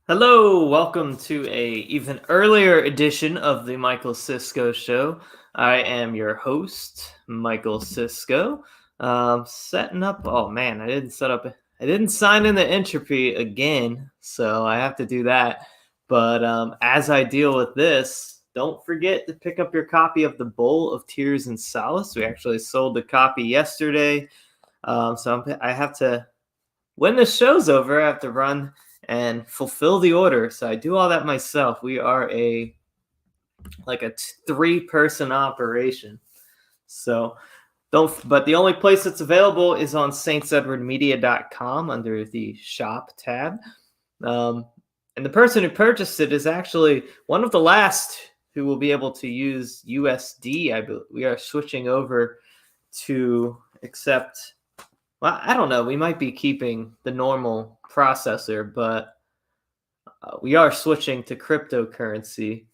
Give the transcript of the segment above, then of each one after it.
Hello, welcome to a even earlier edition of the Michael Sisco Show. I am your host, Michael Sisco. Setting up. Oh man, I didn't sign in the Entropy again, so I have to do that. But as I deal with this, don't forget to pick up your copy of the Bowl of Tears and Solace. We actually sold the copy yesterday, I have to. When the show's over, I have to run and fulfill the order. So I do all that myself. We are a 3-person operation. So but the only place that's available is on saintsedwardmedia.com under the shop tab. And the person who purchased it is actually one of the last who will be able to use USD. I believe we are switching over to accept. Well, I don't know. We might be keeping the normal processor, but we are switching to cryptocurrency.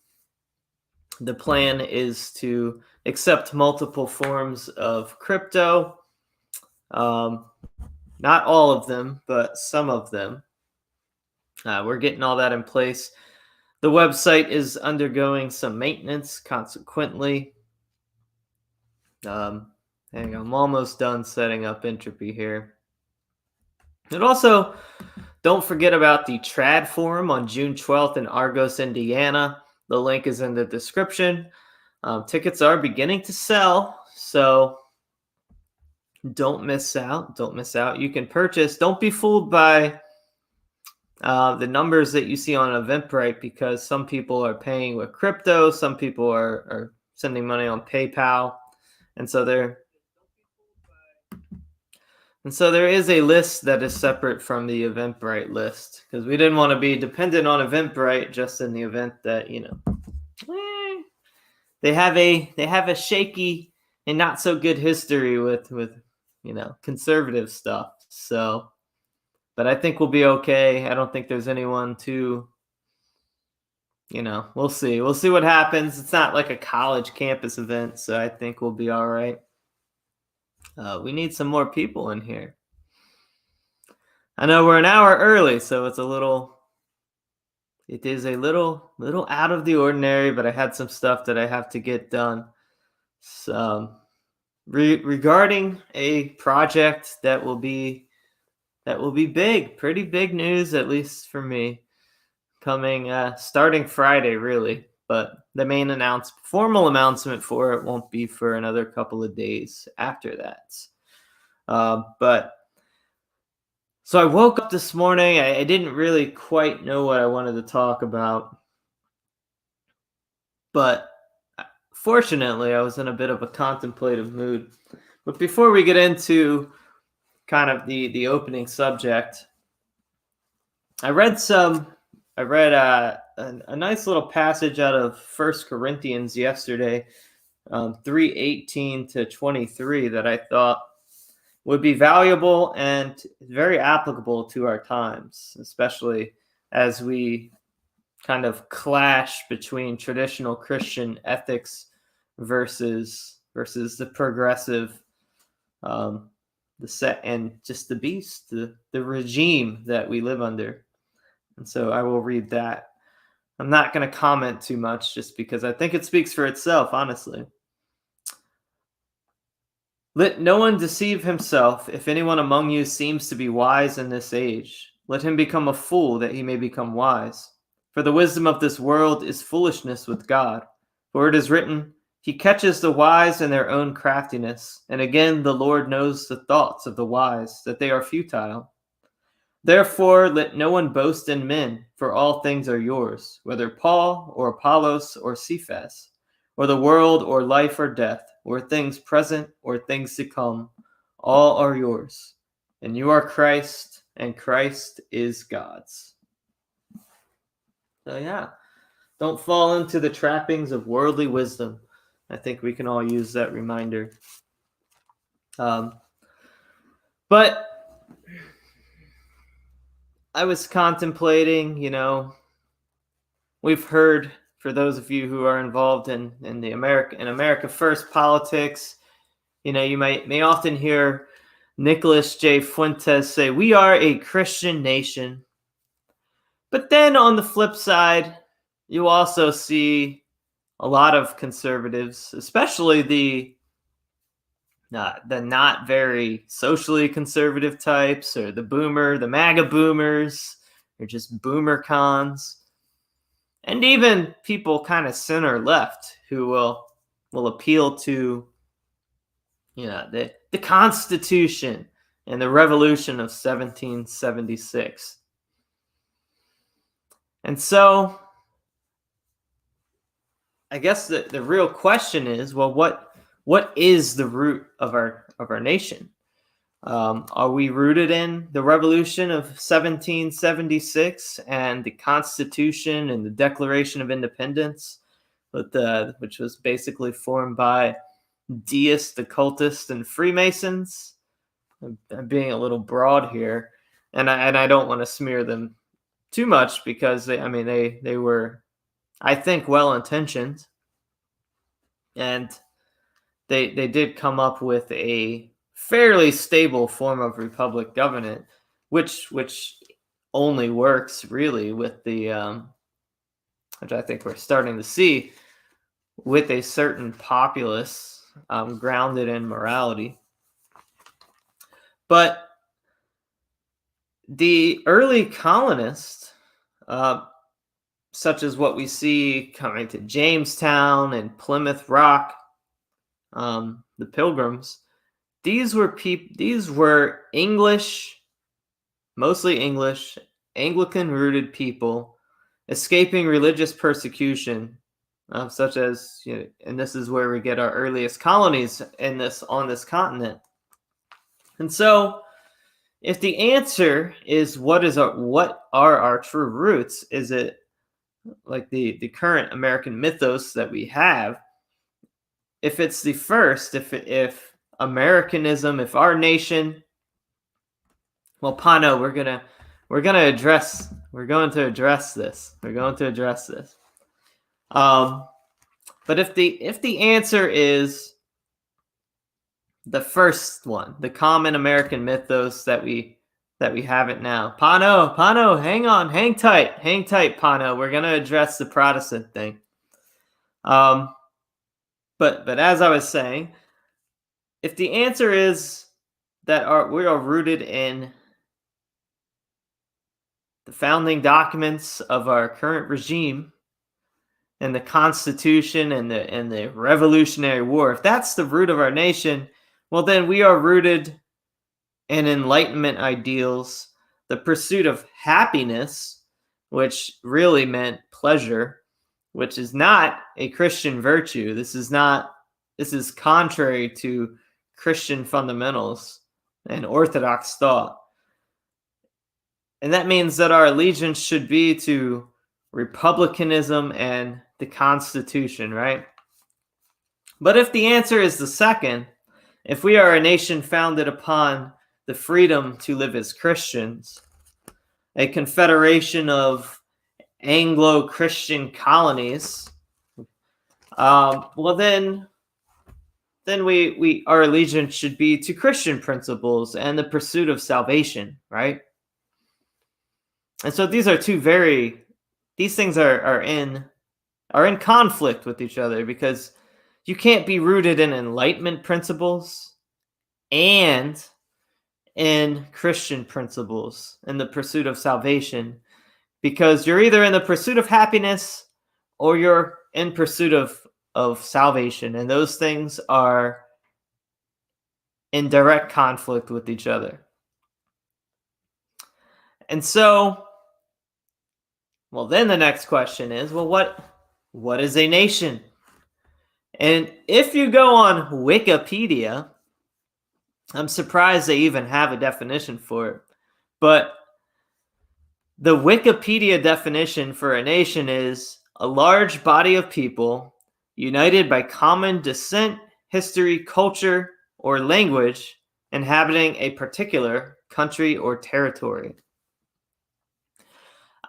The plan is to accept multiple forms of crypto. Not all of them, but some of them. We're getting all that in place. The website is undergoing some maintenance, consequently. Hang on, I'm almost done setting up Entropy here. And also, don't forget about the Trad Forum on June 12th in Argos, Indiana. The link is in the description. Tickets are beginning to sell, so don't miss out. Don't miss out. You can purchase. Don't be fooled by the numbers that you see on Eventbrite, because some people are paying with crypto. Some people are sending money on PayPal. And so there is a list that is separate from the Eventbrite list, because we didn't want to be dependent on Eventbrite just in the event that, they have a shaky and not so good history with conservative stuff. So, but I think we'll be okay. I don't think there's anyone too, we'll see. We'll see what happens. It's not like a college campus event, so I think we'll be all right. We need some more people in here. I know we're an hour early, so it is a little out of the ordinary, but I had some stuff that I have to get done. So, regarding a project that will be big, pretty big news, at least for me, coming starting Friday, really. But the formal announcement for it won't be for another couple of days after that. So I woke up this morning. I didn't really quite know what I wanted to talk about, but fortunately, I was in a bit of a contemplative mood. But before we get into kind of the opening subject, I read a nice little passage out of 1 Corinthians yesterday, 3:18 to 23, that I thought would be valuable and very applicable to our times, especially as we kind of clash between traditional Christian ethics versus the progressive, the set, and just the beast, the regime that we live under. And so I will read that. I'm not going to comment too much, just because I think it speaks for itself, honestly. Let no one deceive himself. If anyone among you seems to be wise in this age, let him become a fool that he may become wise. For the wisdom of this world is foolishness with God. For it is written, He catches the wise in their own craftiness. And again, the Lord knows the thoughts of the wise, that they are futile. Therefore, let no one boast in men, for all things are yours, whether Paul or Apollos or Cephas, or the world or life or death, or things present or things to come, all are yours. And you are Christ, and Christ is God's. So yeah, don't fall into the trappings of worldly wisdom. I think we can all use that reminder. But I was contemplating, we've heard, for those of you who are involved in America First politics, you may often hear Nicholas J. Fuentes say, "We are a Christian nation." But then on the flip side, you also see a lot of conservatives, especially the not very socially conservative types, or the MAGA boomers, or just boomer cons, and even people kind of center left who will appeal to the Constitution and the Revolution of 1776. And so I guess the real question is, well, what is the root of our nation? Are we rooted in the Revolution of 1776 and the Constitution and the Declaration of Independence, which was basically formed by deists, occultists, and Freemasons? I'm being a little broad here, and I don't want to smear them too much, because they were, I think, well-intentioned, and they did come up with a fairly stable form of republic government, which only works really with the which I think we're starting to see, with a certain populace grounded in morality. But the early colonists, such as what we see coming to Jamestown and Plymouth Rock, the Pilgrims, these were English, mostly English, Anglican-rooted people escaping religious persecution, such as, and this is where we get our earliest colonies on this continent. And so, if the answer is what are our true roots, is it like the current American mythos that we have? If it's the first, if Americanism, if our nation, well, Pano, we're going to address this. But if the answer is the first one, the common American mythos that we have it now, Pano, hang tight, Pano. We're going to address the Protestant thing. But as I was saying, if the answer is that we are rooted in the founding documents of our current regime and the Constitution and the Revolutionary War, if that's the root of our nation, well, then we are rooted in Enlightenment ideals, the pursuit of happiness, which really meant pleasure, which is not a Christian virtue. This is contrary to Christian fundamentals and Orthodox thought. And that means that our allegiance should be to republicanism and the Constitution, right? But if the answer is the second, if we are a nation founded upon the freedom to live as Christians, a confederation of Anglo-Christian colonies, well then our allegiance should be to Christian principles and the pursuit of salvation, right? And so these things are in conflict with each other, because you can't be rooted in Enlightenment principles and in Christian principles and the pursuit of salvation, because you're either in the pursuit of happiness or you're in pursuit of salvation, and those things are in direct conflict with each other. And so, well, then the next question is, well, what is a nation? And if you go on Wikipedia, I'm surprised they even have a definition for it, but the Wikipedia definition for a nation is a large body of people united by common descent, history, culture, or language, inhabiting a particular country or territory.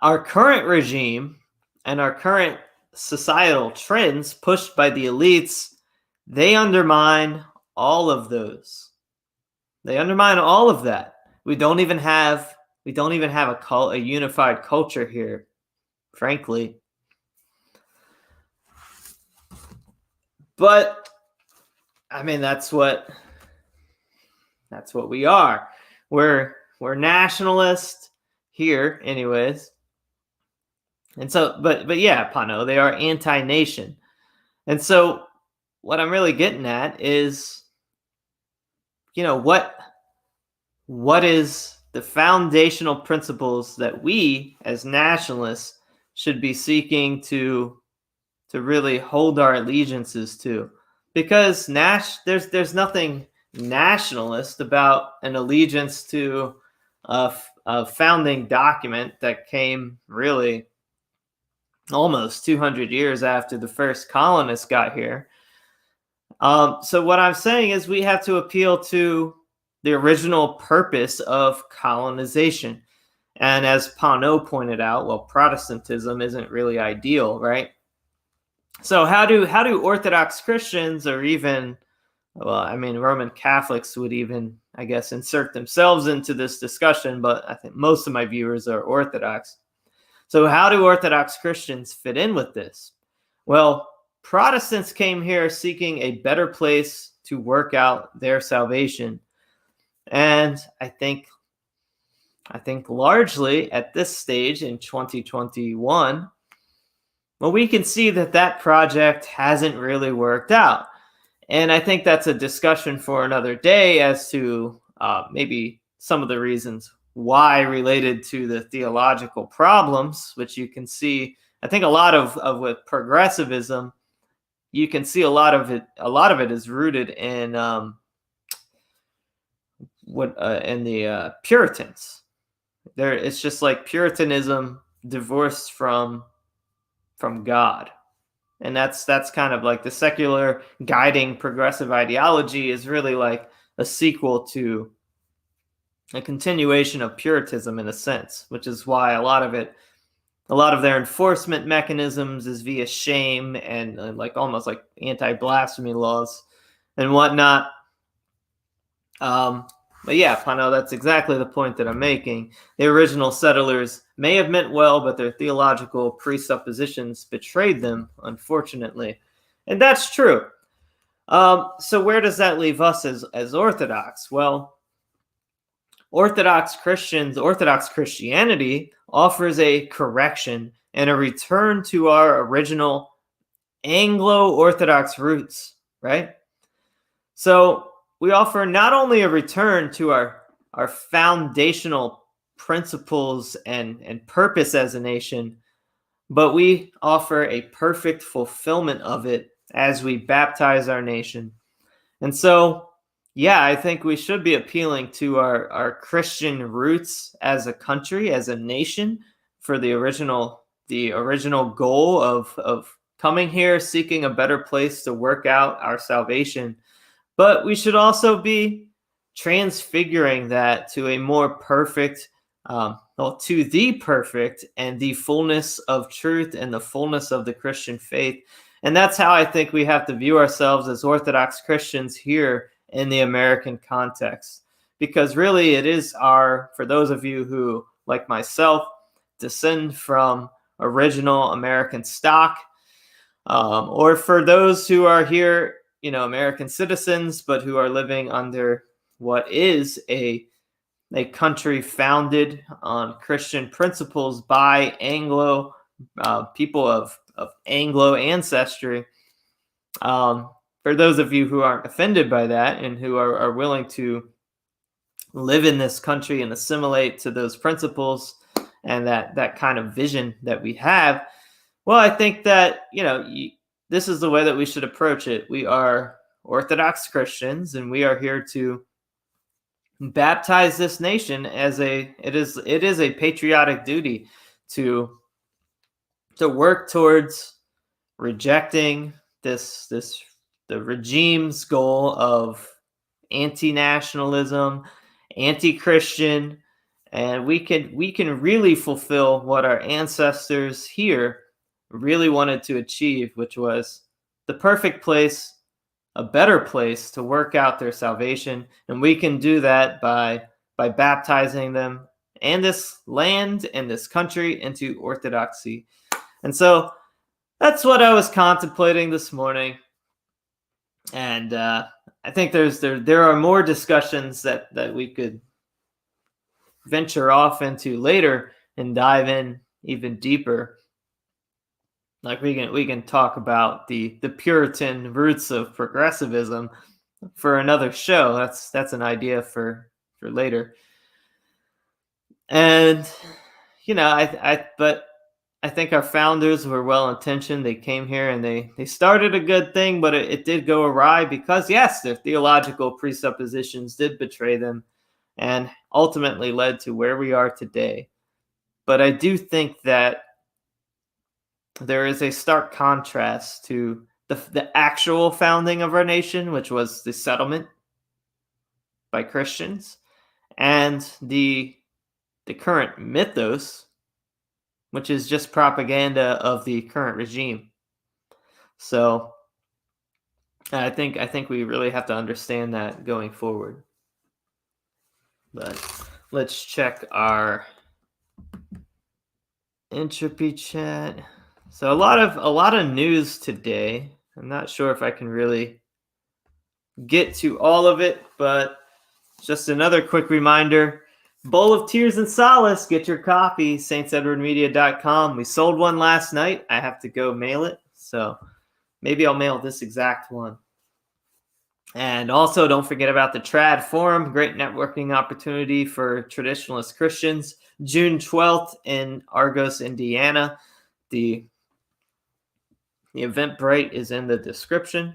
Our current regime and our current societal trends pushed by the elites, they undermine all of those. They undermine all of that. We don't even have We don't even have a unified culture here, frankly. But I mean, that's what we are. We're nationalist here, anyways. And so, but yeah, Pano, they are anti-nation. And so, what I'm really getting at is, what is the foundational principles that we as nationalists should be seeking to really hold our allegiances to? Because there's nothing nationalist about an allegiance to a founding document that came really almost 200 years after the first colonists got here. So what I'm saying is we have to appeal to the original purpose of colonization. And as Pano pointed out, well, Protestantism isn't really ideal, right? So how do Orthodox Christians, or even, well, I mean, Roman Catholics would even, I guess, insert themselves into this discussion, but I think most of my viewers are Orthodox. So how do Orthodox Christians fit in with this? Well, Protestants came here seeking a better place to work out their salvation. And I think largely at this stage in 2021, well, we can see that project hasn't really worked out. And I think that's a discussion for another day as to maybe some of the reasons why, related to the theological problems, which you can see. I think a lot of with progressivism, you can see a lot of it is rooted in in the Puritans. It's just like Puritanism divorced from God. And that's kind of like the secular guiding progressive ideology is really like a sequel to a continuation of Puritanism in a sense, which is why a lot of their enforcement mechanisms is via shame and like almost like anti-blasphemy laws and whatnot. But yeah, Pano, that's exactly the point that I'm making. The original settlers may have meant well, but their theological presuppositions betrayed them, unfortunately. And that's true. So where does that leave us as Orthodox? Well, Orthodox Christianity offers a correction and a return to our original Anglo-Orthodox roots, right? So we offer not only a return to our foundational principles and purpose as a nation, but we offer a perfect fulfillment of it as we baptize our nation. And so, yeah, I think we should be appealing to our Christian roots as a country, as a nation, for the original goal of coming here, seeking a better place to work out our salvation. But we should also be transfiguring that to a more perfect, to the perfect and the fullness of truth and the fullness of the Christian faith. And that's how I think we have to view ourselves as Orthodox Christians here in the American context. Because really it is for those of you who, like myself, descend from original American stock, or for those who are here, American citizens, but who are living under what is a country founded on Christian principles by Anglo people of Anglo ancestry. For those of you who aren't offended by that and who are willing to live in this country and assimilate to those principles and that kind of vision that we have, well, I think that, this is the way that we should approach it. We are Orthodox Christians, and we are here to baptize this nation as it is a patriotic duty to work towards rejecting the regime's goal of anti-nationalism, anti-Christian, and we can really fulfill what our ancestors here really wanted to achieve, which was the perfect place, a better place to work out their salvation. And we can do that by baptizing them and this land and this country into orthodoxy. And so that's what I was contemplating this morning. And I think there are more discussions that we could venture off into later and dive in even deeper. Like we can talk about the Puritan roots of progressivism for another show. That's an idea for later. And but I think our founders were well intentioned. They came here and they started a good thing, but it did go awry because yes, their theological presuppositions did betray them and ultimately led to where we are today. But I do think that there is a stark contrast to the actual founding of our nation, which was the settlement by Christians, and the current mythos, which is just propaganda of the current regime. So I think we really have to understand that going forward. But let's check our Entropy chat. So a lot of news today. I'm not sure if I can really get to all of it, but just another quick reminder. Bowl of Tears and Solace. Get your copy, saintsedwardmedia.com. We sold one last night. I have to go mail it, so maybe I'll mail this exact one. And also, don't forget about the Trad Forum, great networking opportunity for traditionalist Christians. June 12th in Argos, Indiana. The Eventbrite is in the description.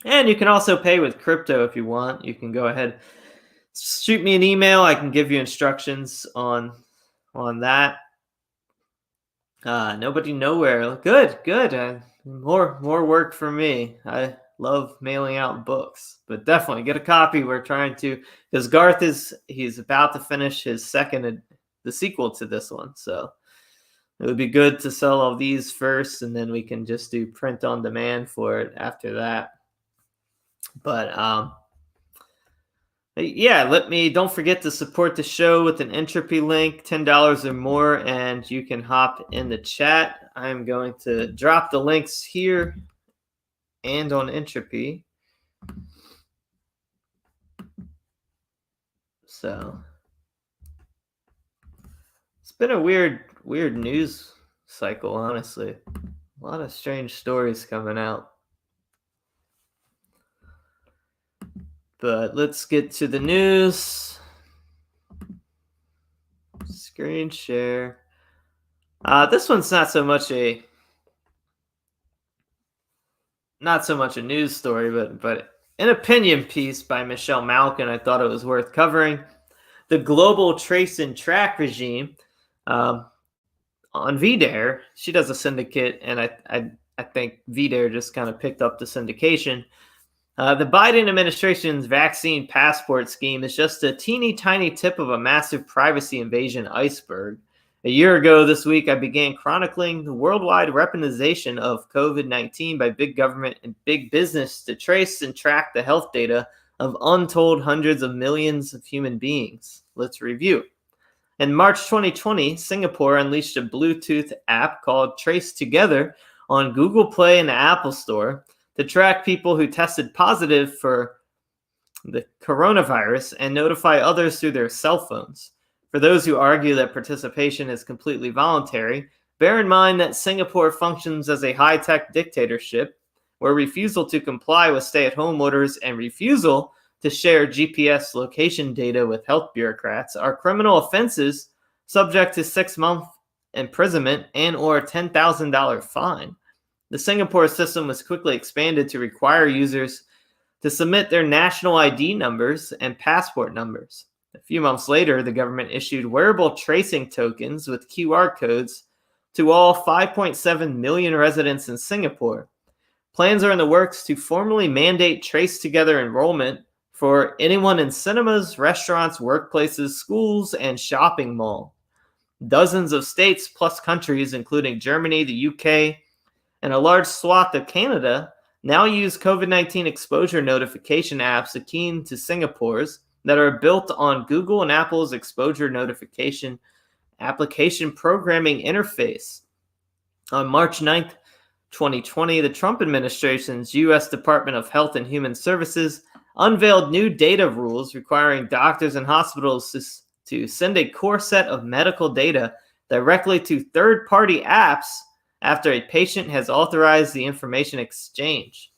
And you can also pay with crypto if you want. You can go ahead, shoot me an email. I can give you instructions on that. Nobody nowhere. Good. More work for me. I love mailing out books, but definitely get a copy. We're trying to, because Garth he's about to finish his the sequel to this one. So it would be good to sell all these first, and then we can just do print on demand for it after that. But yeah, don't forget to support the show with an Entropy link, $10 or more, and you can hop in the chat. I'm going to drop the links here and on Entropy. So it's been a weird news cycle, honestly. A lot of strange stories coming out. But let's get to the news. Screen share. This one's not so much a news story, but an opinion piece by Michelle Malkin. I thought it was worth covering. The global trace and track regime on VDARE. She does a syndicate, and I think VDARE just kind of picked up the syndication. The Biden administration's vaccine passport scheme is just a teeny tiny tip of a massive privacy invasion iceberg. A year ago this week, I began chronicling the worldwide weaponization of COVID-19 by big government and big business to trace and track the health data of untold hundreds of millions of human beings. Let's review. In March 2020, Singapore unleashed a Bluetooth app called Trace Together on Google Play and the Apple Store to track people who tested positive for the coronavirus and notify others through their cell phones. For those who argue that participation is completely voluntary, bear in mind that Singapore functions as a high-tech dictatorship where refusal to comply with stay-at-home orders and refusal to share GPS location data with health bureaucrats are criminal offenses subject to 6-month imprisonment and or a $10,000 fine. The Singapore system was quickly expanded to require users to submit their national ID numbers and passport numbers. A few months later, the government issued wearable tracing tokens with QR codes to all 5.7 million residents in Singapore. Plans are in the works to formally mandate Trace Together enrollment for anyone in cinemas, restaurants, workplaces, schools, and shopping malls. Dozens of states plus countries, including Germany, the UK, and a large swath of Canada, now use COVID-19 exposure notification apps akin to Singapore's that are built on Google and Apple's exposure notification application programming interface. On March 9th, 2020, the Trump administration's U.S. Department of Health and Human Services unveiled new data rules requiring doctors and hospitals to send a core set of medical data directly to third-party apps after a patient has authorized the information exchange.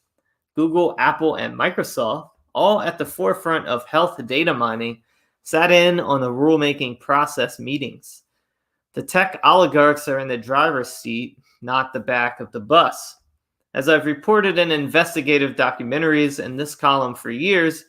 Google, Apple, and Microsoft, all at the forefront of health data mining, sat in on the rulemaking process meetings. The tech oligarchs are in the driver's seat, not the back of the bus. As I've reported in investigative documentaries in this column for years,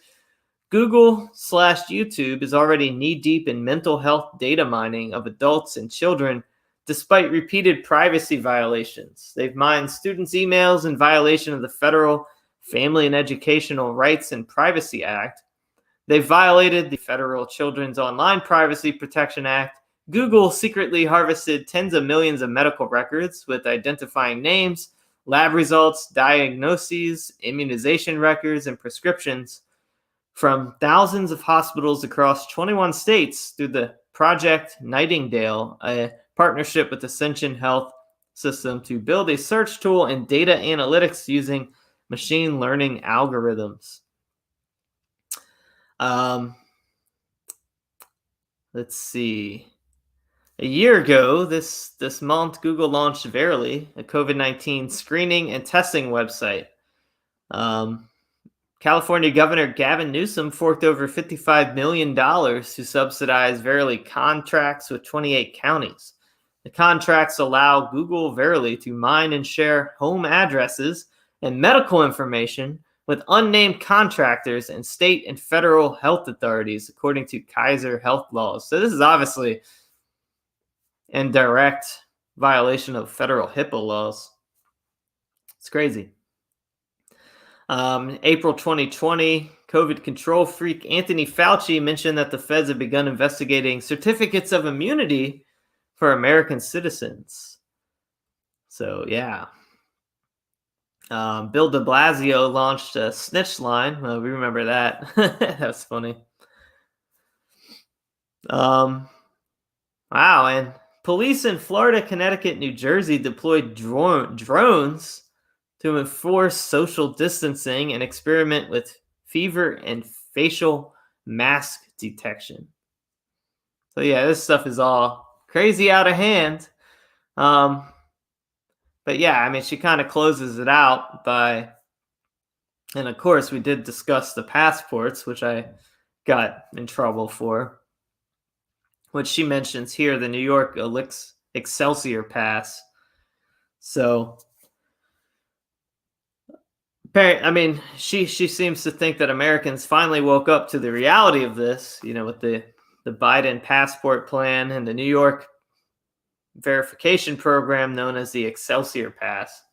Google/YouTube is already knee-deep in mental health data mining of adults and children despite repeated privacy violations. They've mined students' emails in violation of the Federal Family and Educational Rights and Privacy Act. They've violated the Federal Children's Online Privacy Protection Act. Google secretly harvested tens of millions of medical records with identifying names, lab results, diagnoses, immunization records, and prescriptions from thousands of hospitals across 21 states through the Project Nightingale, a partnership with Ascension Health System to build a search tool and data analytics using machine learning algorithms. Let's see. A year ago, this month, Google launched Verily, a COVID-19 screening and testing website. California Governor Gavin Newsom forked over $55 million to subsidize Verily contracts with 28 counties. The contracts allow Google Verily to mine and share home addresses and medical information with unnamed contractors and state and federal health authorities, according to Kaiser Health laws. So this is obviously in direct violation of federal HIPAA laws. It's crazy. April 2020, COVID control freak Anthony Fauci mentioned that the feds have begun investigating certificates of immunity for American citizens. So, yeah. Bill de Blasio launched a snitch line. Well, we remember that. That was funny. Wow, and police in Florida, Connecticut, New Jersey deployed drones to enforce social distancing and experiment with fever and facial mask detection. So yeah, this stuff is all crazy out of hand. But yeah, I mean, she kind of closes it out by, and of course, we did discuss the passports, which I got in trouble for, which she mentions here, the New York Excelsior Pass. So, I mean, she seems to think that Americans finally woke up to the reality of this, you know, with the Biden passport plan and the New York verification program known as the Excelsior Pass.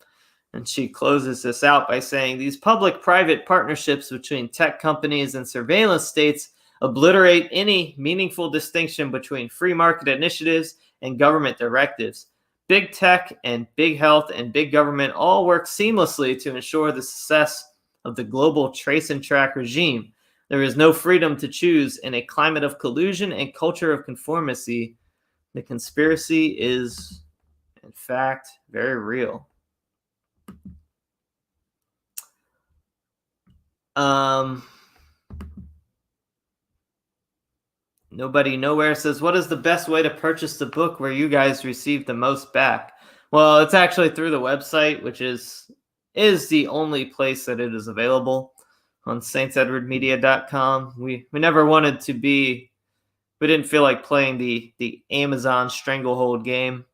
And she closes this out by saying these public-private partnerships between tech companies and surveillance states obliterate any meaningful distinction between free market initiatives and government directives. Big tech and big health and big government all work seamlessly to ensure the success of the global trace and track regime. There is no freedom to choose in a climate of collusion and culture of conformity. The conspiracy is, in fact, very real. Nobody nowhere says, what is the best way to purchase the book where you guys receive the most back? Well, it's actually through the website, which is the only place that it is available on saintsedwardmedia.com. We never wanted to be, we didn't feel like playing the Amazon stranglehold game.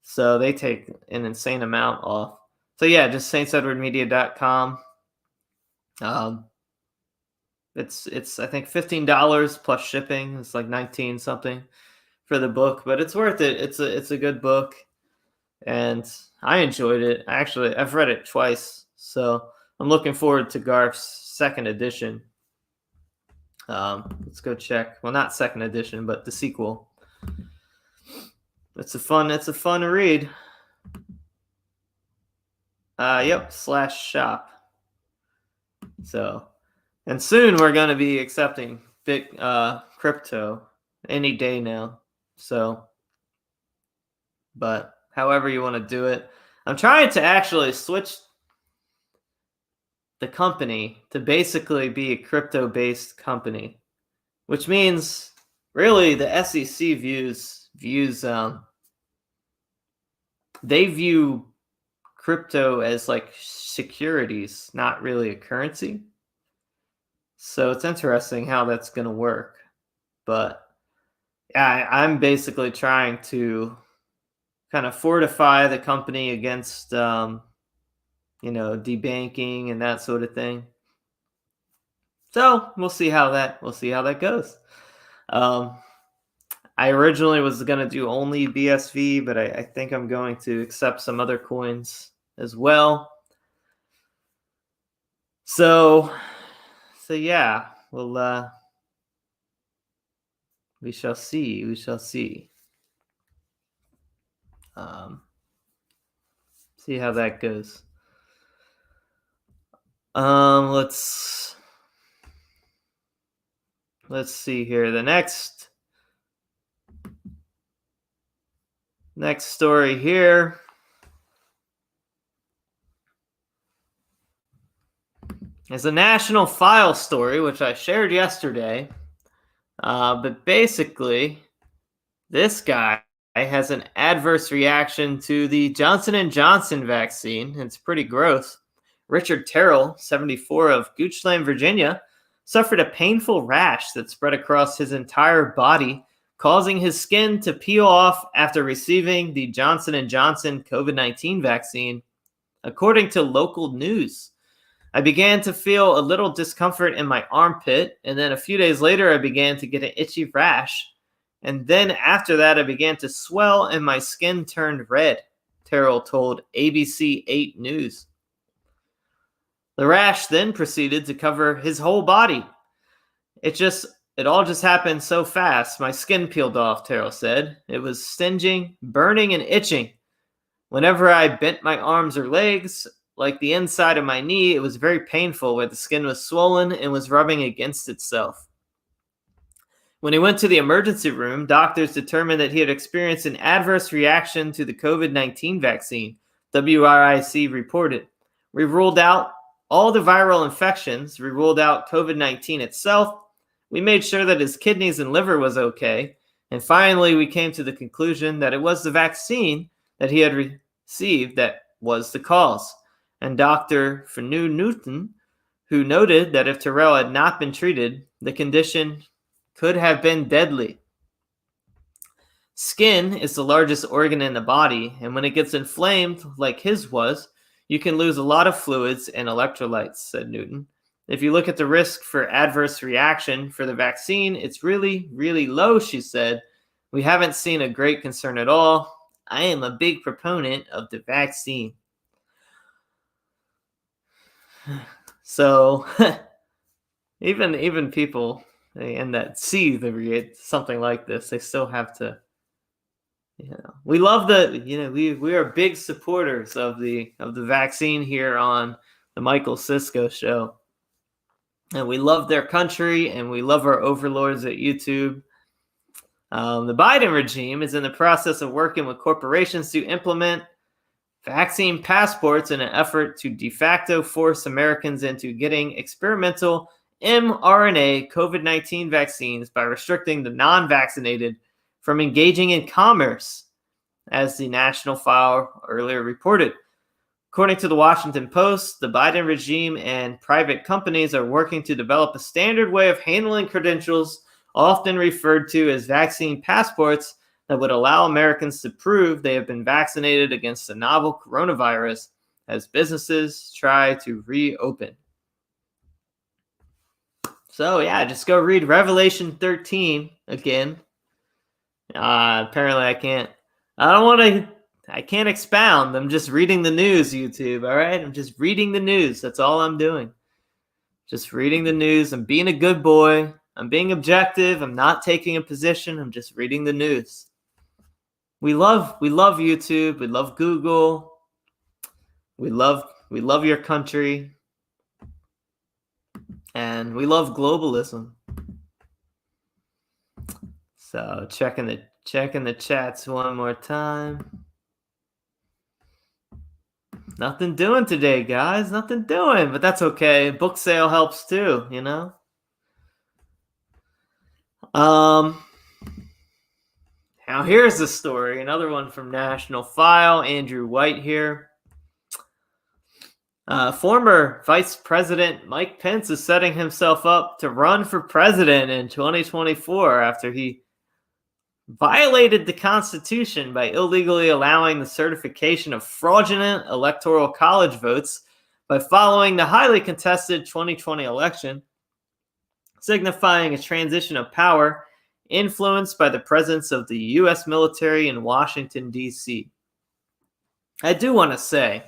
So they take an insane amount off. So yeah, just saintsedwardmedia.com. It's I think $15 plus shipping. It's like 19 something for the book, but it's worth it. It's a good book, and I enjoyed it. I've read it twice, so I'm looking forward to Garf's second edition. Let's go check. Well, not second edition, but the sequel. It's a fun read. Yep, /shop. So And soon we're going to be accepting crypto any day now. So, but however you want to do it. I'm trying to actually switch the company to basically be a crypto-based company, which means really the SEC views they view crypto as like securities, not really a currency. So it's interesting how that's going to work. But yeah, I'm basically trying to kind of fortify the company against, debanking and that sort of thing. So we'll see how that goes. I originally was going to do only BSV, but I think I'm going to accept some other coins as well. So yeah, we'll we shall see. See how that goes. Let's see here. The next story here is a national file story, which I shared yesterday. But basically, this guy has an adverse reaction to the Johnson & Johnson vaccine. It's pretty gross. Richard Terrell, 74, of Goochland, Virginia, suffered a painful rash that spread across his entire body, causing his skin to peel off after receiving the Johnson & Johnson COVID-19 vaccine, according to local news. I began to feel a little discomfort in my armpit, and then a few days later, I began to get an itchy rash. And then after that, I began to swell and my skin turned red, Terrell told ABC 8 News. The rash then proceeded to cover his whole body. It all just happened so fast. My skin peeled off, Terrell said. It was stinging, burning, and itching. Whenever I bent my arms or legs, like the inside of my knee, it was very painful where the skin was swollen and was rubbing against itself. When he went to the emergency room, doctors determined that he had experienced an adverse reaction to the COVID-19 vaccine, WRIC reported. We ruled out all the viral infections. We ruled out COVID-19 itself. We made sure that his kidneys and liver was okay. And finally, we came to the conclusion that it was the vaccine that he had received that was the cause. And Dr. Fanu Newton, who noted that if Terrell had not been treated, the condition could have been deadly. Skin is the largest organ in the body, and when it gets inflamed like his was, you can lose a lot of fluids and electrolytes, said Newton. If you look at the risk for adverse reaction for the vaccine, it's really, really low, she said. We haven't seen a great concern at all. I am a big proponent of the vaccine. So, even people and that see something like this, they still have to, we love we are big supporters of the vaccine here on the Michael Sisco show, and we love their country and we love our overlords at YouTube. The Biden regime is in the process of working with corporations to implement vaccine passports in an effort to de facto force Americans into getting experimental mRNA COVID-19 vaccines by restricting the non-vaccinated from engaging in commerce, as the National File earlier reported. According to the Washington Post, the Biden regime and private companies are working to develop a standard way of handling credentials, often referred to as vaccine passports, that would allow Americans to prove they have been vaccinated against the novel coronavirus as businesses try to reopen. So yeah, just go read Revelation 13 again. Apparently I can't expound. I'm just reading the news, YouTube, all right? I'm just reading the news. That's all I'm doing. Just reading the news. I'm being a good boy. I'm being objective. I'm not taking a position. I'm just reading the news. We love YouTube. We love Google. We love your country. and we love globalism. So checking the chats one more time. Nothing doing today, guys. Nothing doing, but that's okay. Book sale helps too, you know. Now here's the story. Another one from National File. Andrew White here. Former Vice President Mike Pence is setting himself up to run for president in 2024 after he violated the Constitution by illegally allowing the certification of fraudulent electoral college votes by following the highly contested 2020 election, signifying a transition of power influenced by the presence of the U.S. military in Washington, D.C. I do want to say,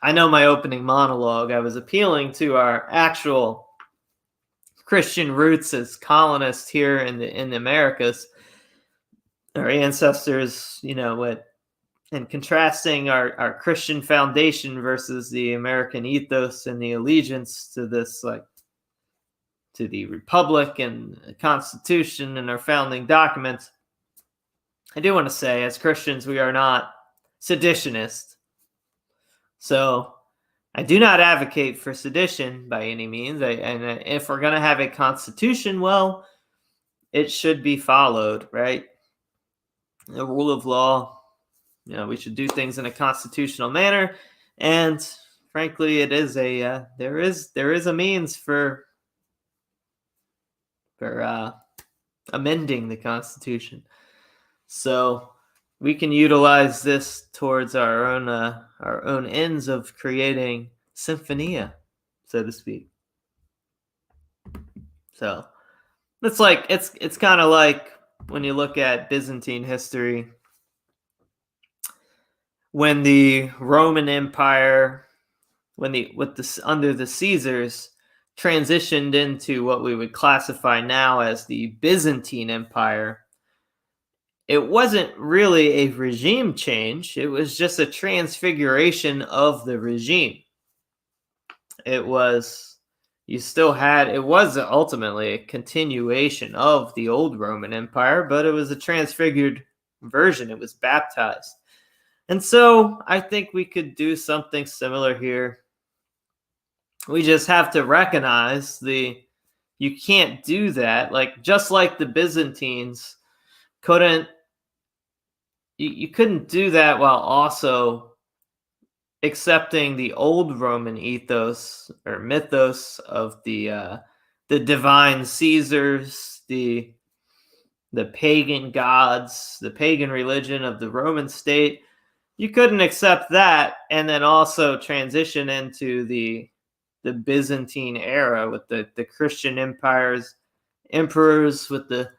I know my opening monologue, I was appealing to our actual Christian roots as colonists here in the Americas, our ancestors, and contrasting our Christian foundation versus the American ethos and the allegiance to this, to the Republic and the Constitution and our founding documents. I do want to say, as Christians, we are not seditionists. So I do not advocate for sedition by any means. And if we're going to have a constitution, well, it should be followed, right? The rule of law, we should do things in a constitutional manner. And frankly, it is there is a means for amending the Constitution. So we can utilize this towards our own ends of creating symphonia, so to speak. So it's kind of like when you look at Byzantine history, when the Roman Empire, under the Caesars, transitioned into what we would classify now as the Byzantine Empire. It wasn't really a regime change. It was just a transfiguration of the regime. It was ultimately a continuation of the old Roman Empire, but it was a transfigured version. It was baptized. And so I think we could do something similar here. We just have to recognize you can't do that. Just like the Byzantines you couldn't do that while also accepting the old Roman ethos or mythos of the divine Caesars, the pagan gods, the pagan religion of the Roman state. You couldn't accept that and then also transition into the Byzantine era with the Christian emperors with the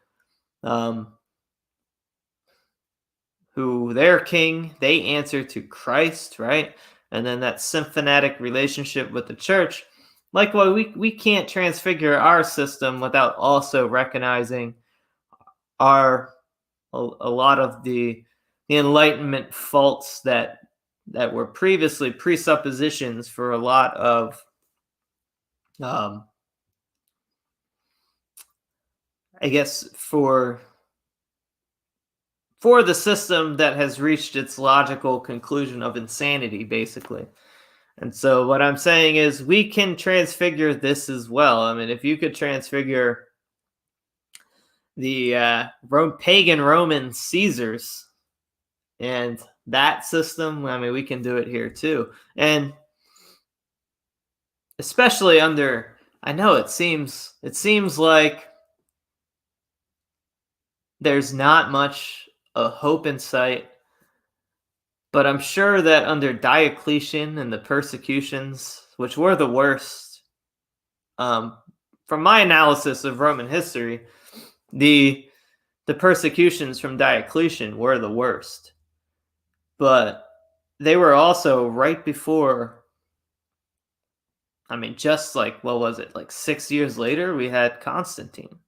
who their king, they answer to Christ, right? And then that symphonetic relationship with the church. Likewise, we can't transfigure our system without also recognizing a lot of the Enlightenment faults that were previously presuppositions for a lot of I guess for the system that has reached its logical conclusion of insanity, basically. And so what I'm saying is we can transfigure this as well. I mean, if you could transfigure the pagan Roman Caesars and that system, I mean, we can do it here too. And especially I know it seems like there's not much hope in sight, but I'm sure that under Diocletian and the persecutions, which were the worst, from my analysis of Roman history, the persecutions from Diocletian were the worst, but they were also right before. I mean, just what was it, 6 years later, we had Constantine.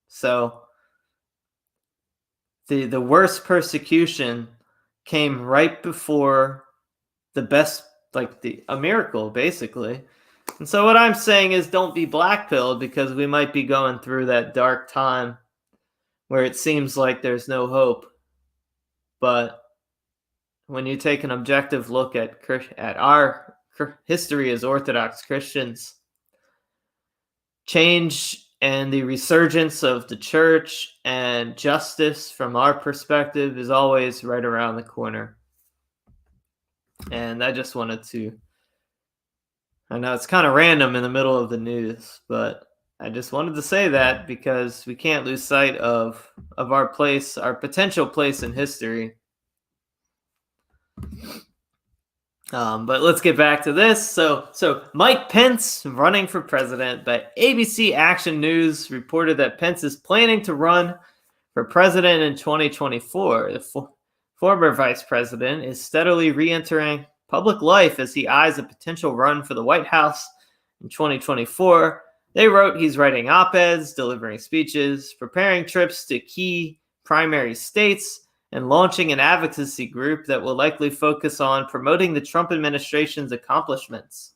So the worst persecution came right before the best, a miracle, basically. And so what I'm saying is don't be blackpilled, because we might be going through that dark time where it seems like there's no hope. But when you take an objective look at our history as Orthodox Christians, change and the resurgence of the church and justice from our perspective is always right around the corner. And I just wanted to, I know it's kind of random in the middle of the news, but I just wanted to say that because we can't lose sight of our place, our potential place in history. But let's get back to this. So Mike Pence running for president. But ABC Action News reported that Pence is planning to run for president in 2024. The former vice president is steadily re-entering public life as he eyes a potential run for the White House in 2024. They wrote he's writing op-eds, delivering speeches, preparing trips to key primary states, and launching an advocacy group that will likely focus on promoting the Trump administration's accomplishments.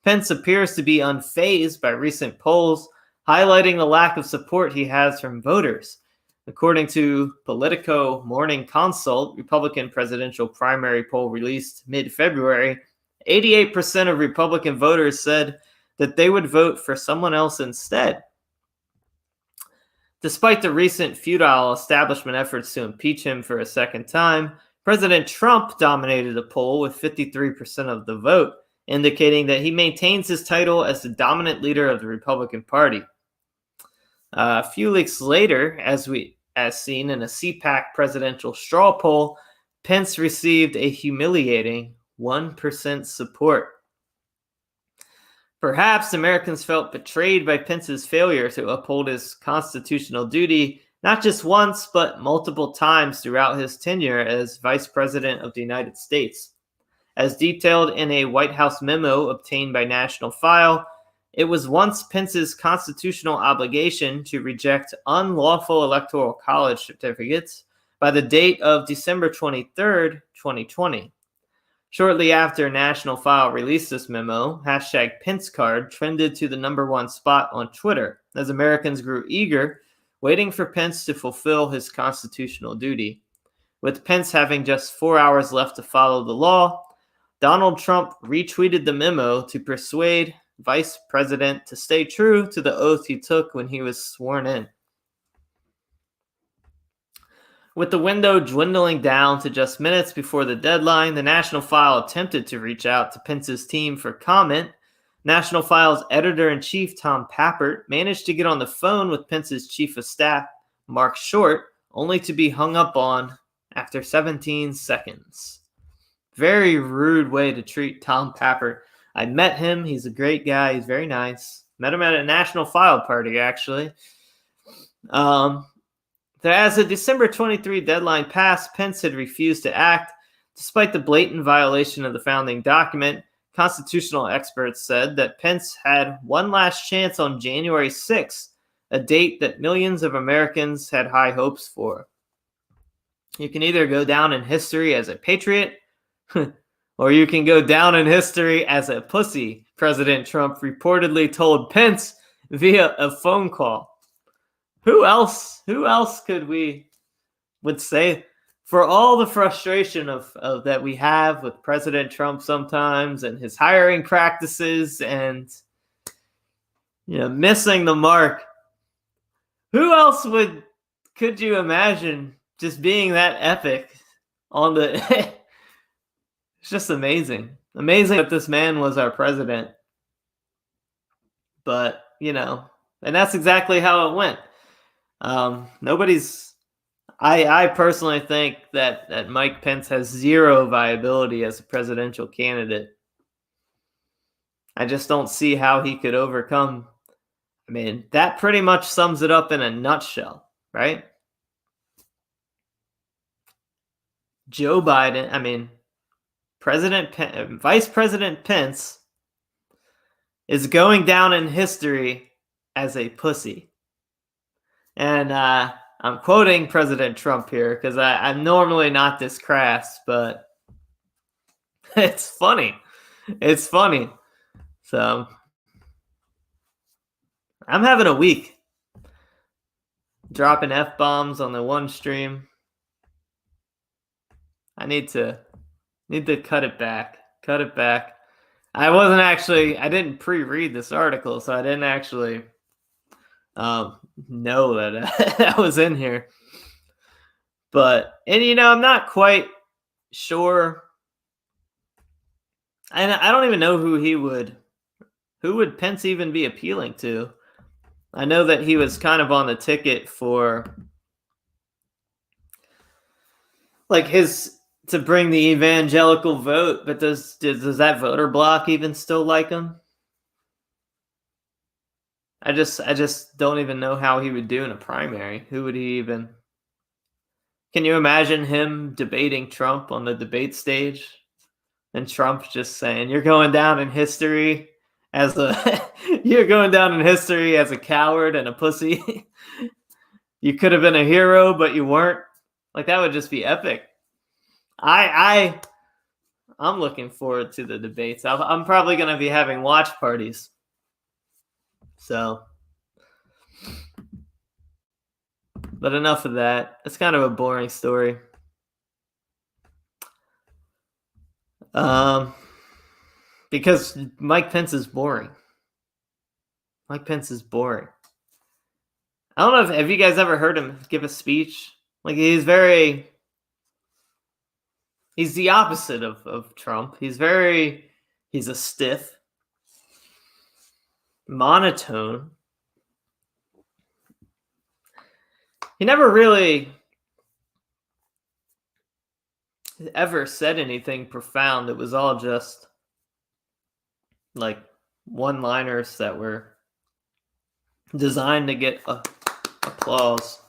Pence appears to be unfazed by recent polls, highlighting the lack of support he has from voters. According to Politico Morning Consult, Republican presidential primary poll released mid-February, 88% of Republican voters said that they would vote for someone else instead. Despite the recent futile establishment efforts to impeach him for a second time, President Trump dominated the poll with 53% of the vote, indicating that he maintains his title as the dominant leader of the Republican Party. A few weeks later, as seen in a CPAC presidential straw poll, Pence received a humiliating 1% support. Perhaps Americans felt betrayed by Pence's failure to uphold his constitutional duty, not just once, but multiple times throughout his tenure as Vice President of the United States. As detailed in a White House memo obtained by National File, it was once Pence's constitutional obligation to reject unlawful Electoral College certificates by the date of December 23rd, 2020. Shortly after National File released this memo, #PenceCard trended to the #1 spot on Twitter as Americans grew eager, waiting for Pence to fulfill his constitutional duty. With Pence having just 4 hours left to follow the law, Donald Trump retweeted the memo to persuade Vice President to stay true to the oath he took when he was sworn in. With the window dwindling down to just minutes before the deadline, the National File attempted to reach out to Pence's team for comment. National File's editor-in-chief, Tom Pappert, managed to get on the phone with Pence's chief of staff, Mark Short, only to be hung up on after 17 seconds. Very rude way to treat Tom Pappert. I met him. He's a great guy. He's very nice. Met him at a National File party, actually. As the December 23 deadline passed, Pence had refused to act. Despite the blatant violation of the founding document, constitutional experts said that Pence had one last chance on January 6th, a date that millions of Americans had high hopes for. You can either go down in history as a patriot, or you can go down in history as a pussy, President Trump reportedly told Pence via a phone call. Who else would say, for all the frustration of that we have with President Trump sometimes and his hiring practices and missing the mark, who else could you imagine just being that epic on the it's just amazing that this man was our president. But and that's exactly how it went. I personally think that Mike Pence has zero viability as a presidential candidate. I just don't see how he could overcome. I mean, that pretty much sums it up in a nutshell, right? Joe Biden, Vice President Pence is going down in history as a pussy. And I'm quoting President Trump here because I'm normally not this crass, but it's funny. It's funny. So I'm having a week. Dropping F-bombs on the one stream. I need to cut it back. Cut it back. I didn't pre-read this article, so I didn't actually know that that was in here. But, and I'm not quite sure. And I don't even know who would Pence even be appealing to? I know that he was kind of on the ticket for to bring the evangelical vote, but does that voter bloc even still like him? I just don't even know how he would do in a primary. Who would he even? Can you imagine him debating Trump on the debate stage? And Trump just saying, "You're going down in history as you're going down in history as a coward and a pussy. You could have been a hero, but you weren't." Like, that would just be epic. I'm looking forward to the debates. I'm probably going to be having watch parties. So, but enough of that. It's kind of a boring story. Because Mike Pence is boring. Mike Pence is boring. I don't know have you guys ever heard him give a speech? Like, he's the opposite of Trump. He's a stiff, monotone. He never really ever said anything profound. It was all just like one-liners that were designed to get applause.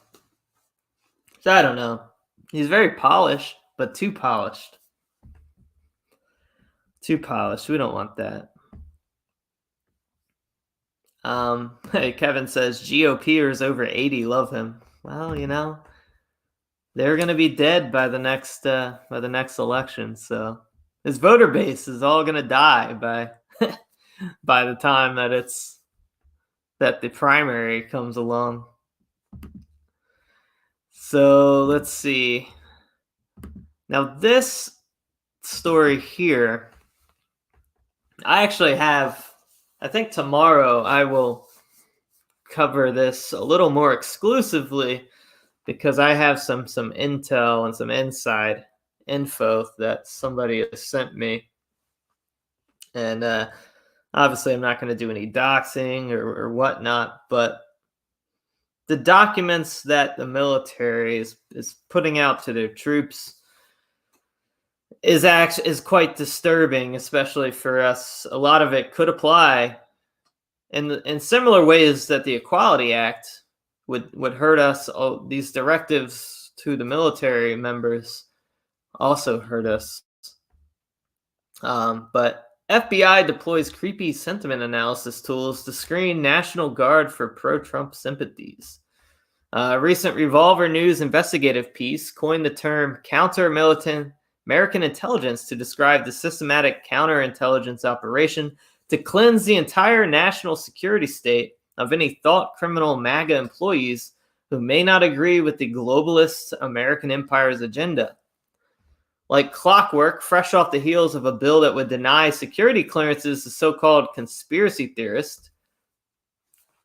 So I don't know. He's very polished, but too polished. Too polished. We don't want that. Hey, Kevin says GOPers over 80 love him. Well, they're going to be dead by the next election. So his voter base is all going to die by the time that the primary comes along. So let's see. Now this story here, I think tomorrow I will cover this a little more exclusively because I have some intel and some inside info that somebody has sent me. And obviously I'm not going to do any doxing or whatnot, but the documents that the military is putting out to their troops is quite disturbing, especially for us. A lot of it could apply in similar ways that the Equality Act would hurt us. These directives to the military members also hurt us. But FBI deploys creepy sentiment analysis tools to screen National Guard for pro-Trump sympathies. A recent Revolver News investigative piece coined the term counter-militant American intelligence to describe the systematic counterintelligence operation to cleanse the entire national security state of any thought criminal MAGA employees who may not agree with the globalist American empire's agenda. Like clockwork, fresh off the heels of a bill that would deny security clearances to so-called conspiracy theorists,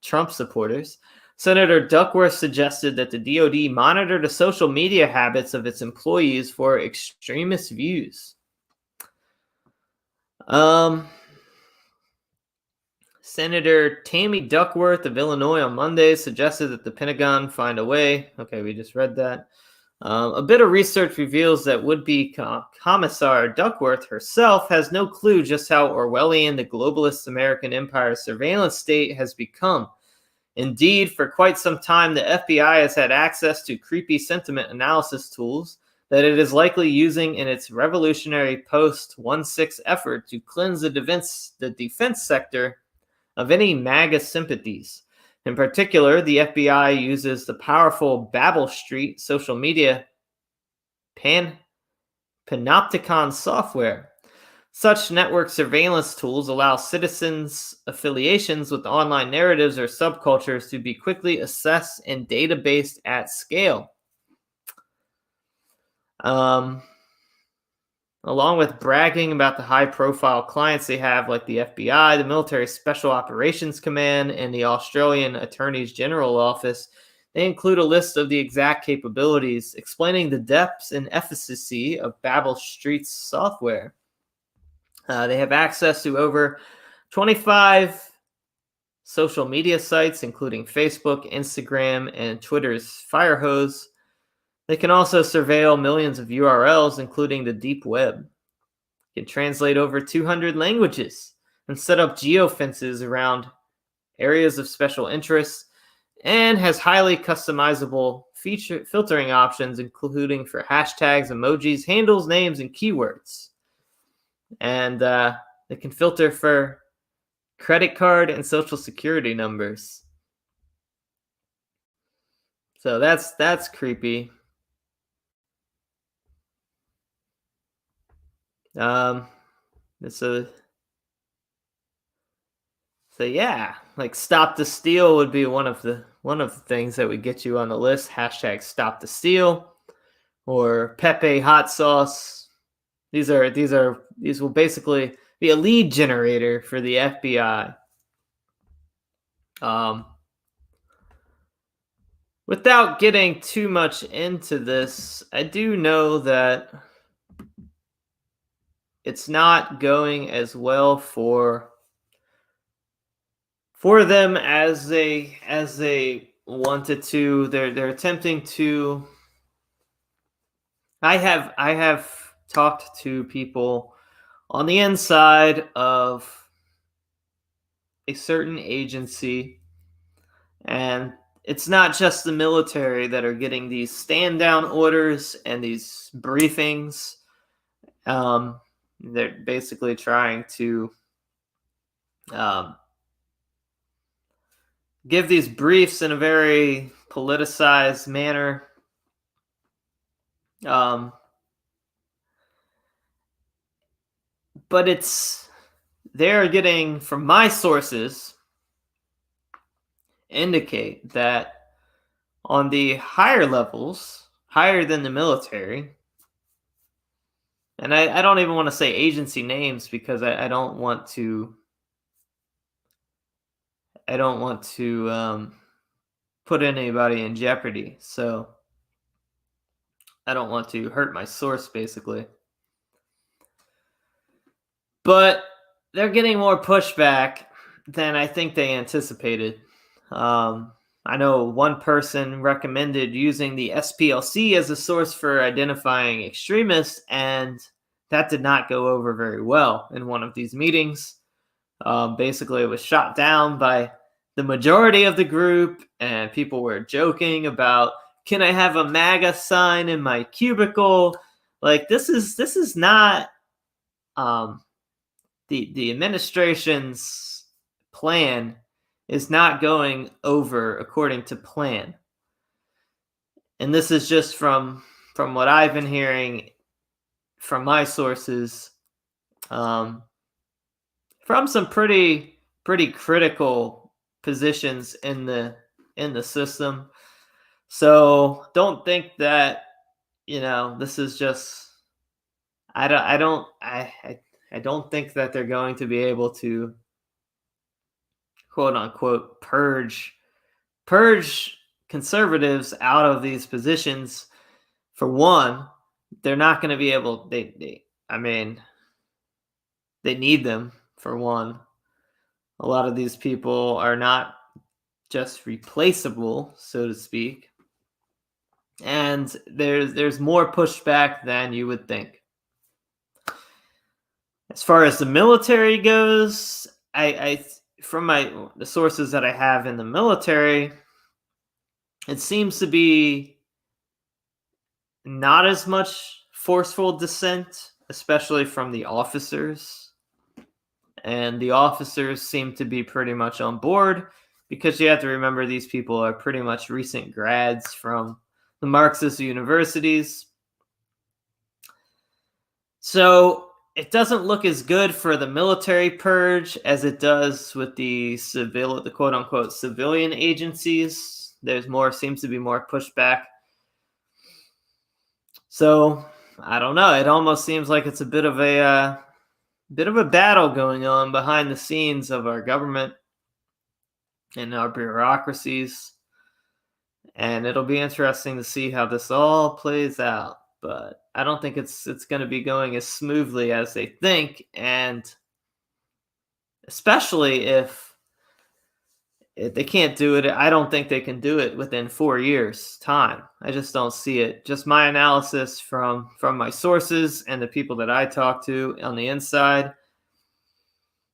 Trump supporters, Senator Duckworth suggested that the DoD monitor the social media habits of its employees for extremist views. Senator Tammy Duckworth of Illinois on Monday suggested that the Pentagon find a way. Okay, we just read that. A bit of research reveals that would-be Commissar Duckworth herself has no clue just how Orwellian the globalist American empire surveillance state has become. Indeed, for quite some time, the FBI has had access to creepy sentiment analysis tools that it is likely using in its revolutionary post-1/6 effort to cleanse the defense sector of any MAGA sympathies. In particular, the FBI uses the powerful Babel Street social media Panopticon software. Such network surveillance tools allow citizens' affiliations with online narratives or subcultures to be quickly assessed and databased at scale. Along with bragging about the high-profile clients they have, like the FBI, the Military Special Operations Command, and the Australian Attorney General Office, they include a list of the exact capabilities, explaining the depths and efficacy of Babel Street's software. They have access to over 25 social media sites, including Facebook, Instagram, and Twitter's Firehose. They can also surveil millions of URLs, including the deep web. It can translate over 200 languages and set up geofences around areas of special interest, and has highly customizable filtering options, including for hashtags, emojis, handles, names, and keywords. And they can filter for credit card and social security numbers. So that's creepy. So yeah, like Stop the Steal would be one of the things that would get you on the list. Hashtag Stop the Steal or Pepe hot sauce. These will basically be a lead generator for the FBI. Without getting too much into this, I do know that it's not going as well for them as they wanted to. They're attempting to. I have talked to people on the inside of a certain agency, and it's not just the military that are getting these stand down orders and these briefings. They're basically trying to give these briefs in a very politicized manner. But they're getting, from my sources, indicate that on the higher levels, higher than the military, and I don't even want to say agency names because I don't want to put anybody in jeopardy. So I don't want to hurt my source, basically. But they're getting more pushback than I think they anticipated. I know one person recommended using the SPLC as a source for identifying extremists, and that did not go over very well in one of these meetings. Basically, it was shot down by the majority of the group, and people were joking about, can I have a MAGA sign in my cubicle? Like, this is not the administration's plan is not going over according to plan. And this is just from what I've been hearing from my sources, from some pretty critical positions in the system. So don't think that, this is just, I don't think that they're going to be able to, quote unquote, purge conservatives out of these positions. For one, they're not going to be able, they need them, for one. A lot of these people are not just replaceable, so to speak. And there's more pushback than you would think. As far as the military goes, I from the sources that I have in the military, it seems to be not as much forceful dissent, especially from the officers. And the officers seem to be pretty much on board, because you have to remember these people are pretty much recent grads from the Marxist universities. So it doesn't look as good for the military purge as it does with the quote unquote civilian agencies. Seems to be more pushback. So I don't know. It almost seems like it's a bit of a battle going on behind the scenes of our government and our bureaucracies. And it'll be interesting to see how this all plays out. But I don't think it's going to be going as smoothly as they think, and especially if they can't do it. I don't think they can do it within 4 years' time. I just don't see it. Just my analysis from my sources and the people that I talk to on the inside.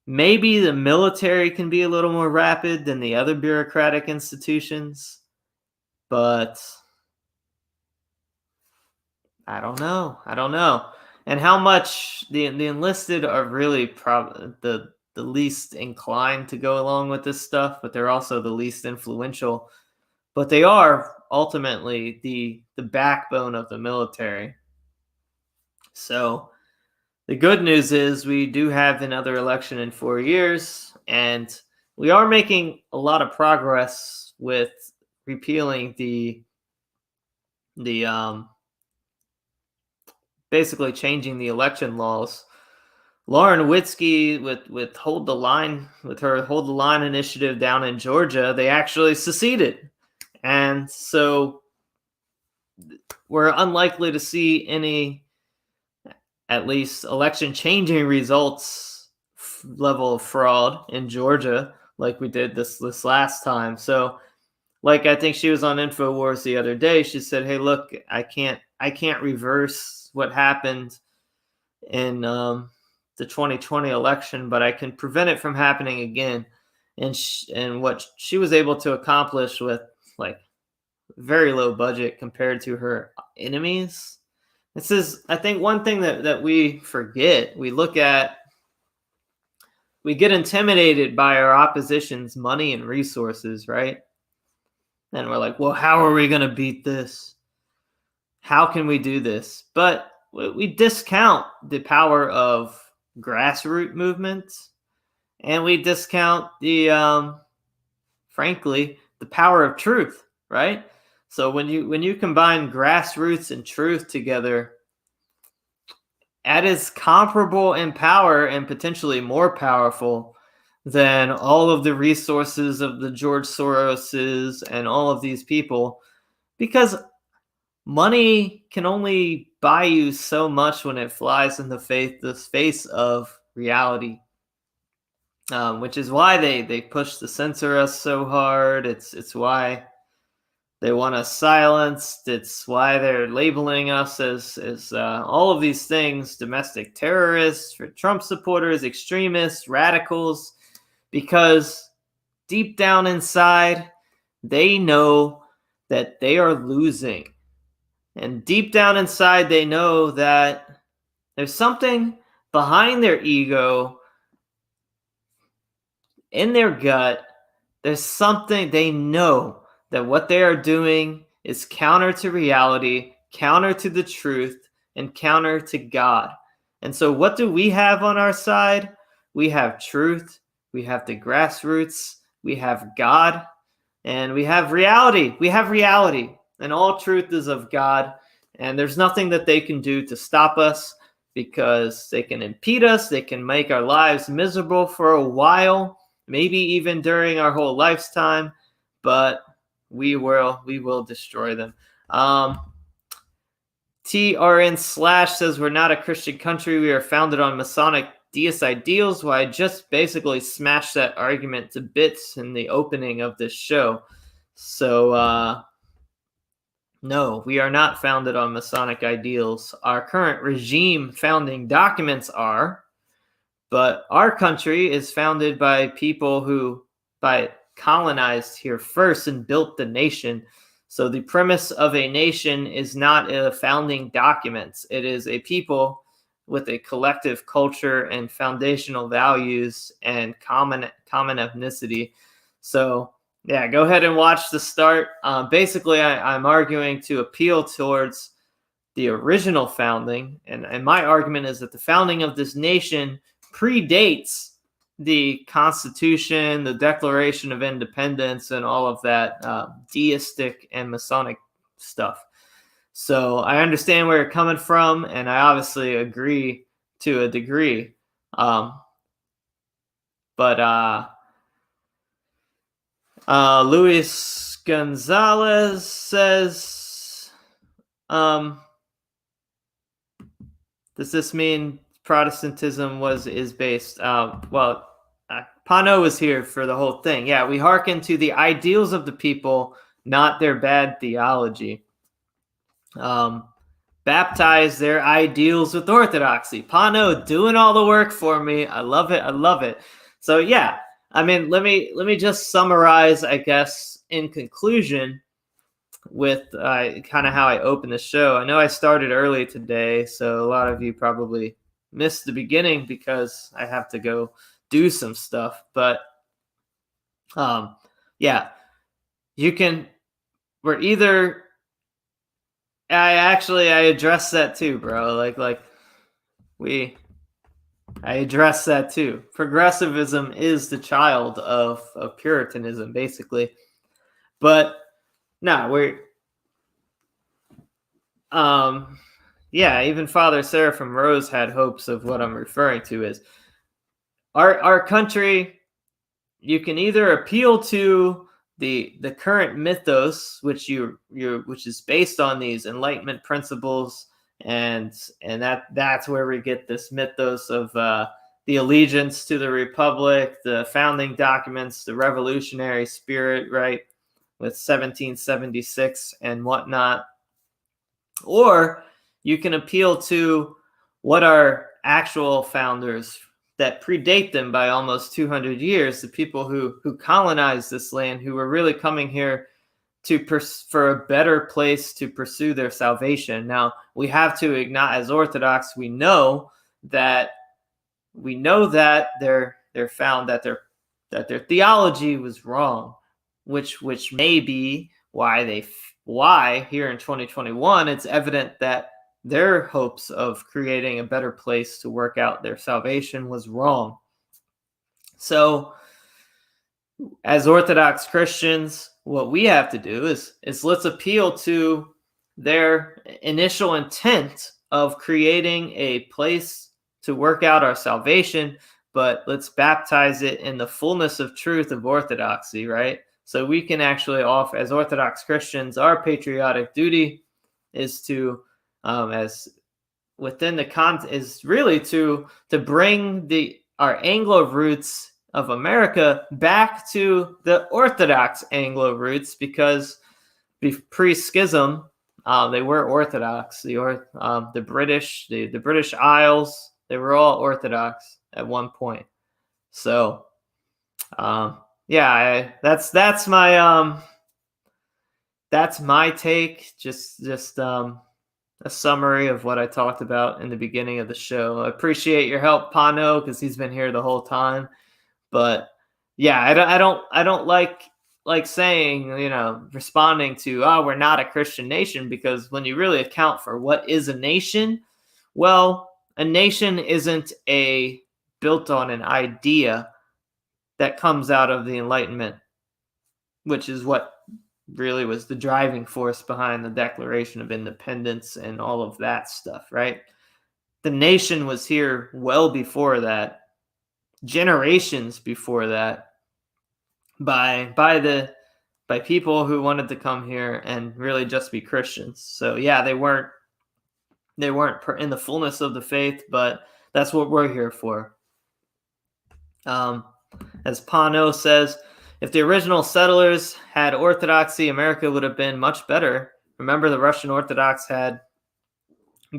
Maybe the military can be a little more rapid than the other bureaucratic institutions, but I don't know. And how much the enlisted are really the least inclined to go along with this stuff, but they're also the least influential. But they are ultimately the backbone of the military. So the good news is we do have another election in 4 years, and we are making a lot of progress with repealing the basically changing the election laws. Lauren Witzke with Hold the Line, with her Hold the Line initiative down in Georgia, they actually seceded. And so we're unlikely to see any, at least election changing results level of fraud in Georgia like we did this last time. So like, I think she was on InfoWars the other day. She said, "Hey, look, I can't reverse what happened in the 2020 election, but I can prevent it from happening again." And what she was able to accomplish with like very low budget compared to her enemies. This is, I think, one thing that we forget. We get intimidated by our opposition's money and resources, right? And we're like, well, how are we going to beat this? How can we do this? But we discount the power of grassroots movements, and we discount frankly, the power of truth, right? So when you combine grassroots and truth together, that is comparable in power and potentially more powerful than all of the resources of the George Soroses and all of these people, because money can only buy you so much when it flies in the face of reality, which is why they push to censor us so hard. It's why they want us silenced. It's why they're labeling us as all of these things: domestic terrorists, for Trump supporters, extremists, radicals, because deep down inside, they know that they are losing. And deep down inside, they know that there's something behind their ego, in their gut. There's something, they know that what they are doing is counter to reality, counter to the truth, and counter to God. And so what do we have on our side? We have truth, we have the grassroots, we have God, and we have reality. We have reality, and all truth is of God. And there's nothing that they can do to stop us, because they can impede us. They can make our lives miserable for a while, maybe even during our whole lifetime, but we will destroy them. TRN/ says, "We're not a Christian country. We are founded on Masonic deist ideals." Well, I just basically smashed that argument to bits in the opening of this show. So, no, we are not founded on Masonic ideals. Our current regime founding documents are, but our country is founded by people who colonized here first and built the nation. So the premise of a nation is not a founding documents. It is a people with a collective culture and foundational values and common ethnicity. So yeah, go ahead and watch the start. Basically, I'm arguing to appeal towards the original founding, and my argument is that the founding of this nation predates the Constitution, the Declaration of Independence, and all of that deistic and Masonic stuff. So I understand where you're coming from, and I obviously agree to a degree. But Luis Gonzalez says, does this mean Protestantism is based? Well, Pano was here for the whole thing. Yeah, we hearken to the ideals of the people, not their bad theology. Baptize their ideals with orthodoxy. Pano doing all the work for me. I love it. I love it. So yeah, I mean, let me just summarize, I guess, in conclusion, with kind of how I opened the show. I know I started early today, so a lot of you probably missed the beginning because I have to go do some stuff. But yeah, we're either. I addressed that too, bro. I addressed that too. Progressivism is the child of Puritanism, basically. But no, even Father Seraphim Rose had hopes of what I'm referring to is our country. You can either appeal to the current mythos, which is based on these Enlightenment principles, and that's where we get this mythos of the allegiance to the Republic, the founding documents, the revolutionary spirit, right, with 1776 and whatnot. Or you can appeal to what our actual founders that predate them by almost 200 years, the people who colonized this land, who were really coming here for a better place to pursue their salvation. Now, we have to acknowledge, as Orthodox, we know that they're found that their theology was wrong, which may be why here in 2021 it's evident that their hopes of creating a better place to work out their salvation was wrong. So as Orthodox Christians, what we have to do is let's appeal to their initial intent of creating a place to work out our salvation, but let's baptize it in the fullness of truth of orthodoxy, right? So we can actually offer, as Orthodox Christians, our patriotic duty is to as within the is really to bring our Anglo roots of America back to the Orthodox Anglo roots, because pre-schism they were Orthodox. The British Isles, they were all Orthodox at one point. So that's my take. Just a summary of what I talked about in the beginning of the show. I appreciate your help, Pano, because he's been here the whole time. But yeah, I don't like saying, responding to, we're not a Christian nation, because when you really account for what is a nation, well, a nation isn't built on an idea that comes out of the Enlightenment, which is what really was the driving force behind the Declaration of Independence and all of that stuff, right? The nation was here well before that, generations before that, by people who wanted to come here and really just be Christians. So yeah, they weren't in the fullness of the faith, but that's what we're here for. As Pano says, if the original settlers had orthodoxy, America would have been much better. Remember, the Russian Orthodox had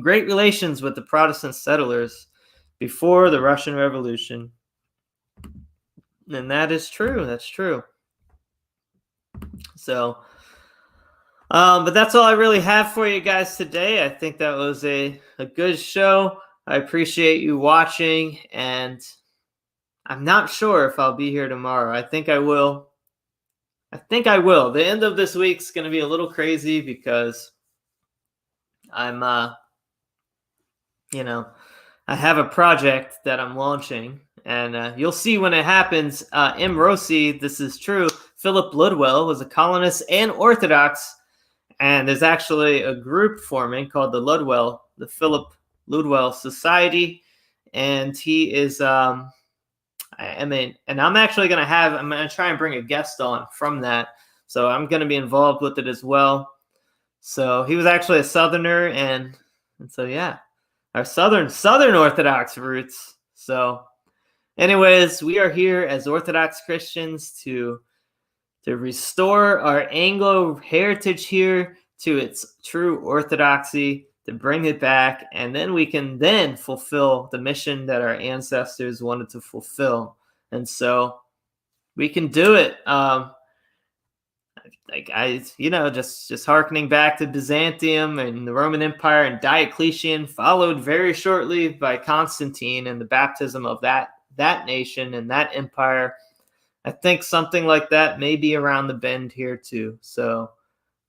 great relations with the Protestant settlers before the Russian Revolution. And that is true. That's true. So, but that's all I really have for you guys today. I think that was a good show. I appreciate you watching, and I'm not sure if I'll be here tomorrow. I think I will. The end of this week's going to be a little crazy because I'm I have a project that I'm launching, and you'll see when it happens. M. Rossi, this is true. Philip Ludwell was a colonist and Orthodox, and there's actually a group forming called the Philip Ludwell Society, and he is and I'm actually I'm gonna try and bring a guest on from that, so I'm gonna be involved with it as well. So he was actually a Southerner, and so yeah, our Southern Orthodox roots. So, anyways, we are here as Orthodox Christians to restore our Anglo heritage here to its true orthodoxy, to bring it back, and then we can then fulfill the mission that our ancestors wanted to fulfill. And so we can do it. Just hearkening back to Byzantium and the Roman Empire, and Diocletian, followed very shortly by Constantine and the baptism of that nation and that empire. I think something like that may be around the bend here too. So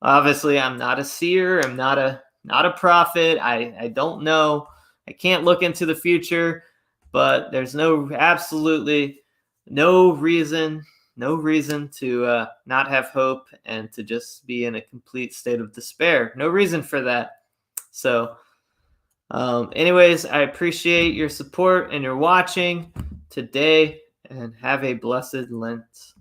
obviously I'm not a seer, I'm not a prophet. I don't know. I can't look into the future, but there's absolutely no reason to not have hope and to just be in a complete state of despair. No reason for that. So anyways, I appreciate your support and your watching today, and have a blessed Lent.